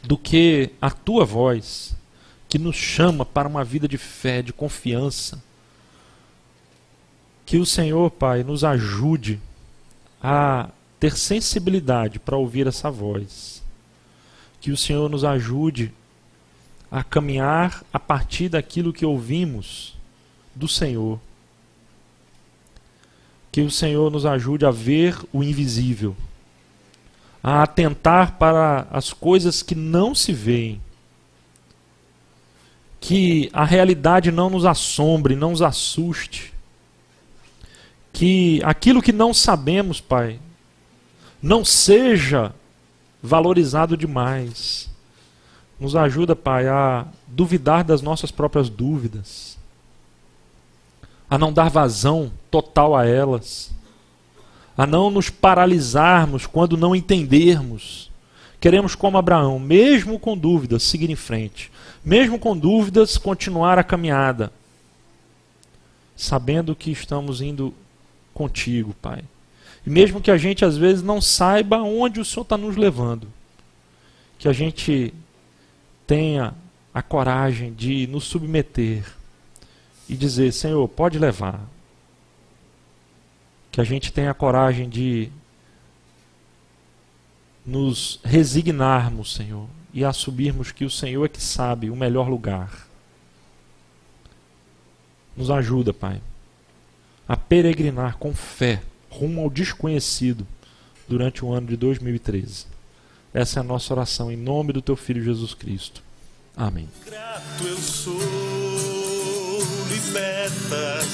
do que a Tua voz, que nos chama para uma vida de fé, de confiança. Que o Senhor, Pai, nos ajude a ter sensibilidade para ouvir essa voz. Que o Senhor nos ajude a caminhar a partir daquilo que ouvimos do Senhor. Que o Senhor nos ajude a ver o invisível, a atentar para as coisas que não se veem. Que a realidade não nos assombre, não nos assuste. Que aquilo que não sabemos, Pai, não seja valorizado demais. Nos ajuda, Pai, a duvidar das nossas próprias dúvidas, a não dar vazão total a elas, a não nos paralisarmos quando não entendermos. Queremos, como Abraão, mesmo com dúvidas, seguir em frente, mesmo com dúvidas, continuar a caminhada, sabendo que estamos indo contigo, Pai. E mesmo que a gente às vezes não saiba onde o Senhor está nos levando, que a gente tenha a coragem de nos submeter e dizer, Senhor, pode levar. Que a gente tenha a coragem de nos resignarmos, Senhor, e assumirmos que o Senhor é que sabe o melhor lugar. Nos ajuda, Pai, a peregrinar com fé rumo ao desconhecido durante o ano de 2013. Essa é a nossa oração em nome do Teu Filho Jesus Cristo. Amém. Grato eu sou, libertas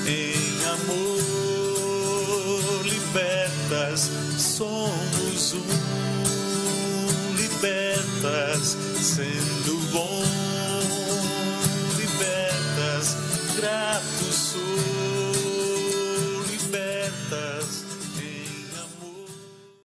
em amor, libertas libertas, somos libertas, sendo bom.